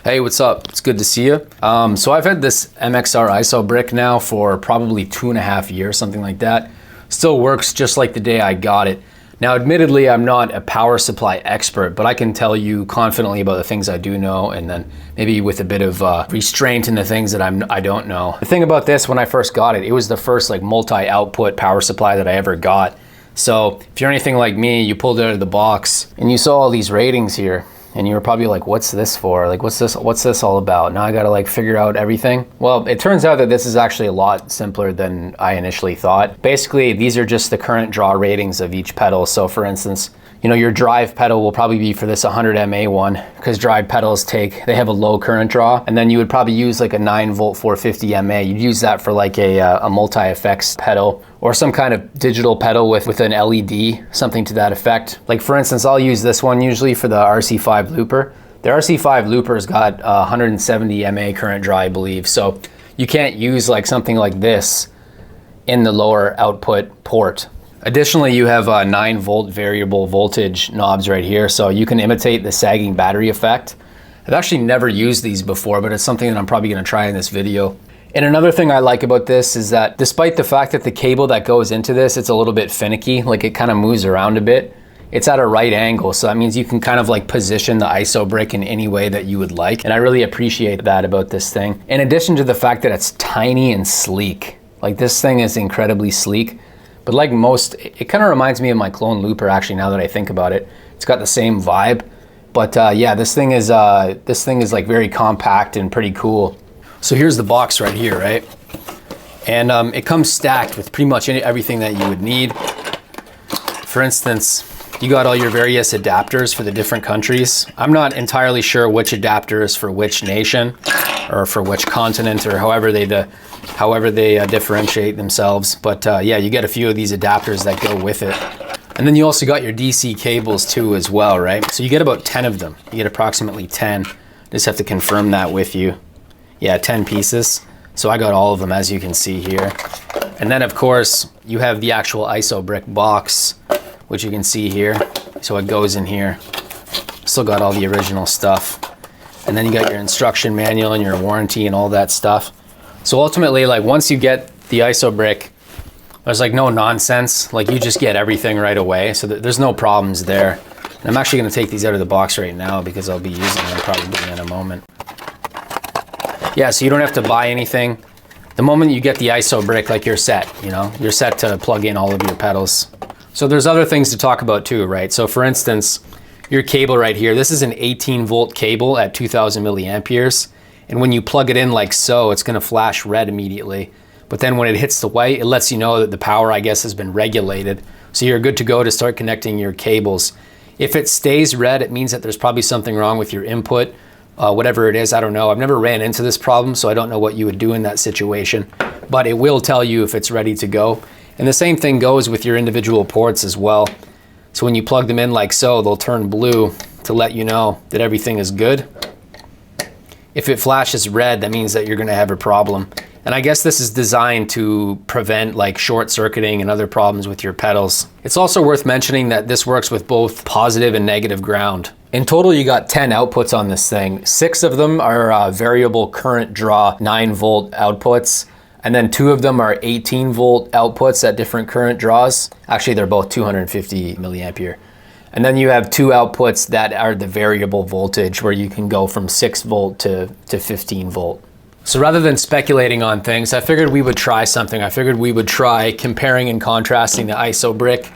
Hey, what's up? It's good to see you. So I've had this MXR IsoBrick now for probably 2.5 years, something like that. Still works just like the day I got it. Now, admittedly, I'm not a power supply expert, but I can tell you confidently about the things I do know, and then maybe with a bit of restraint in the things that I don't know. The thing about this, when I first got it, it was the first like multi-output power supply that I ever got. So if you're anything like me, you pulled it out of the box and you saw all these ratings here. And you were probably like, what's this for? Like, what's this all about? Now I gotta like figure out everything. Well, it turns out that this is actually a lot simpler than I initially thought. Basically, these are just the current draw ratings of each pedal. So for instance, you know, your drive pedal will probably be for this 100 MA one, because drive pedals they have a low current draw. And then you would probably use like a 9 volt 450 MA. You'd use that for like a multi-effects pedal, or some kind of digital pedal with an LED, something to that effect. Like for instance, I'll use this one usually for the RC5 looper. The RC5 looper's got 170 MA current draw, I believe. So you can't use like something like this in the lower output port. Additionally, you have 9 volt variable voltage knobs right here, so you can imitate the sagging battery effect. I've actually never used these before, but it's something that I'm probably gonna try in this video. And another thing I like about this is that despite the fact that the cable that goes into this, it's a little bit finicky, like it kind of moves around a bit, it's at a right angle. So that means you can kind of like position the IsoBrick in any way that you would like. And I really appreciate that about this thing. In addition to the fact that it's tiny and sleek, like this thing is incredibly sleek. But like most, it kind of reminds me of my clone looper actually, now that I think about it. It's got the same vibe. But yeah, this thing is like very compact and pretty cool. So here's the box right here, right? And it comes stacked with pretty much everything that you would need. For instance, you got all your various adapters for the different countries. I'm not entirely sure which adapter is for which nation or for which continent, or however they differentiate themselves. But yeah, you get a few of these adapters that go with it. And then you also got your DC cables too as well, right? So you get about 10 of them. You get approximately 10. Just have to confirm that with you. Yeah, 10 pieces. So I got all of them, as you can see here. And then of course, you have the actual IsoBrick box, which you can see here. So it goes in here. Still got all the original stuff. And then you got your instruction manual and your warranty and all that stuff. So ultimately, like once you get the IsoBrick, there's like no nonsense. Like you just get everything right away. So there's no problems there. And I'm actually gonna take these out of the box right now because I'll be using them probably in a moment. Yeah, so you don't have to buy anything. The moment you get the IsoBrick, like you're set, you know, you're set to plug in all of your pedals. So there's other things to talk about too, right? So for instance, your cable right here, this is an 18 volt cable at 2000 milliamperes. And when you plug it in like so, it's gonna flash red immediately. But then when it hits the white, it lets you know that the power, I guess, has been regulated. So you're good to go to start connecting your cables. If it stays red, it means that there's probably something wrong with your input. Whatever it is, I don't know. I've never ran into this problem, so I don't know what you would do in that situation. But it will tell you if it's ready to go. And the same thing goes with your individual ports as well. So when you plug them in like so, they'll turn blue to let you know that everything is good. If it flashes red, that means that you're gonna have a problem. And I guess this is designed to prevent like short circuiting and other problems with your pedals. It's also worth mentioning that this works with both positive and negative ground. In total, you got 10 outputs on this thing. 6 of them are variable current draw 9 volt outputs. And then 2 of them are 18 volt outputs at different current draws. Actually, they're both 250 milliampere. And then you have 2 outputs that are the variable voltage, where you can go from 6 volt to 15 volt. So rather than speculating on things, I figured we would try something. I figured we would try comparing and contrasting the IsoBrick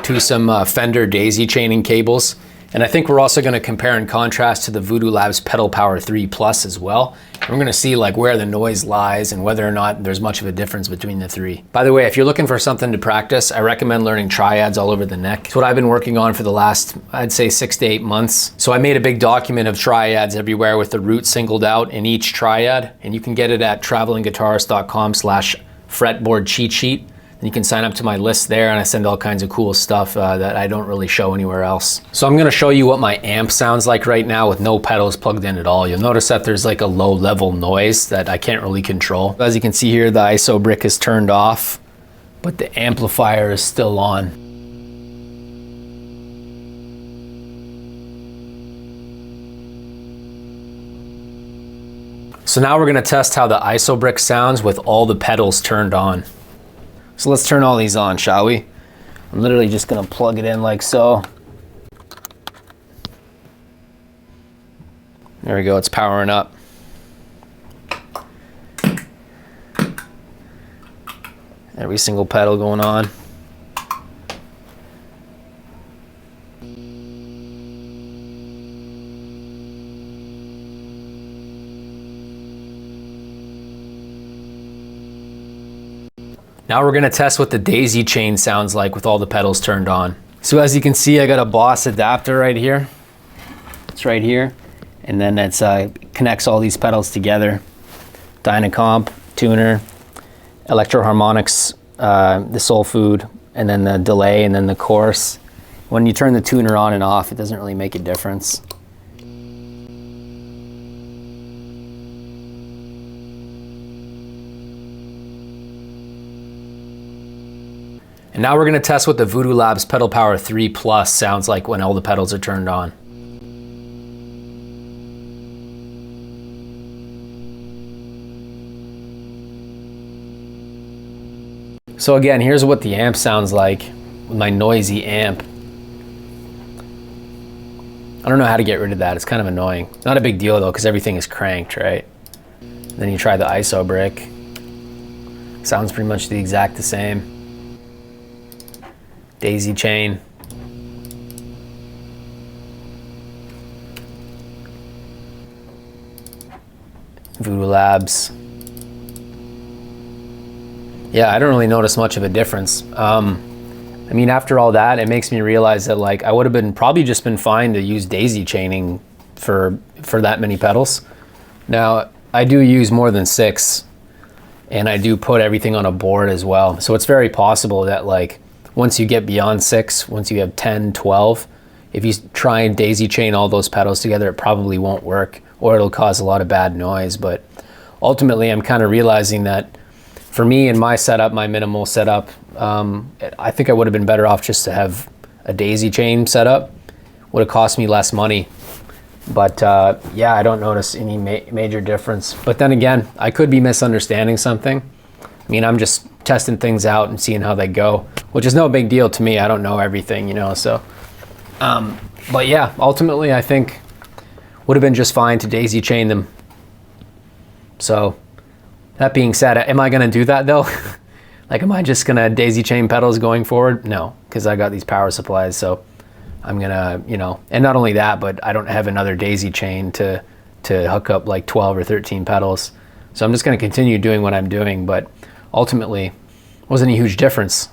to some Fender daisy chaining cables. And I think we're also gonna compare and contrast to the Voodoo Labs Pedal Power 3 Plus as well. And we're gonna see like where the noise lies and whether or not there's much of a difference between the three. By the way, if you're looking for something to practice, I recommend learning triads all over the neck. It's what I've been working on for the last, I'd say 6 to 8 months. So I made a big document of triads everywhere with the root singled out in each triad. And you can get it at travelingguitarist.com/fretboard cheat sheet. You can sign up to my list there, and I send all kinds of cool stuff that I don't really show anywhere else. So I'm gonna show you what my amp sounds like right now with no pedals plugged in at all. You'll notice that there's like a low level noise that I can't really control. As you can see here, the IsoBrick is turned off, but the amplifier is still on. So now we're gonna test how the IsoBrick sounds with all the pedals turned on. So let's turn all these on, shall we? I'm literally just gonna plug it in like so. There we go, it's powering up. Every single pedal going on. Now we're gonna test what the daisy chain sounds like with all the pedals turned on. So as you can see, I got a Boss adapter right here. It's right here. And then it's connects all these pedals together. Dynacomp, tuner, Electro Harmonics, the soul food, and then the delay, and then the chorus. When you turn the tuner on and off, it doesn't really make a difference. And now we're gonna test what the Voodoo Labs Pedal Power 3 Plus sounds like when all the pedals are turned on. So again, here's what the amp sounds like with my noisy amp. I don't know how to get rid of that. It's kind of annoying. Not a big deal though, because everything is cranked, right? Then you try the IsoBrick. Sounds pretty much the exact the same. Daisy chain. Voodoo Labs. Yeah, I don't really notice much of a difference. I mean, after all that, it makes me realize that like I would have been probably just been fine to use daisy chaining for that many pedals. Now, I do use more than 6, and I do put everything on a board as well. So it's very possible that like once you get beyond 6, once you have 10, 12, if you try and daisy chain all those pedals together, it probably won't work, or it'll cause a lot of bad noise. But ultimately, I'm kind of realizing that for me and my setup, my minimal setup, I think I would have been better off just to have a daisy chain setup. Would have cost me less money. But yeah, I don't notice any major difference. But then again, I could be misunderstanding something. I mean, I'm just testing things out and seeing how they go, which is no big deal to me. I don't know everything, you know, so. But yeah, ultimately I think would have been just fine to daisy chain them. So that being said, am I gonna do that though? Like, am I just gonna daisy chain pedals going forward? No, because I got these power supplies, so I'm gonna, you know, and not only that, but I don't have another daisy chain to hook up like 12 or 13 pedals. So I'm just gonna continue doing what I'm doing, but ultimately, wasn't a huge difference.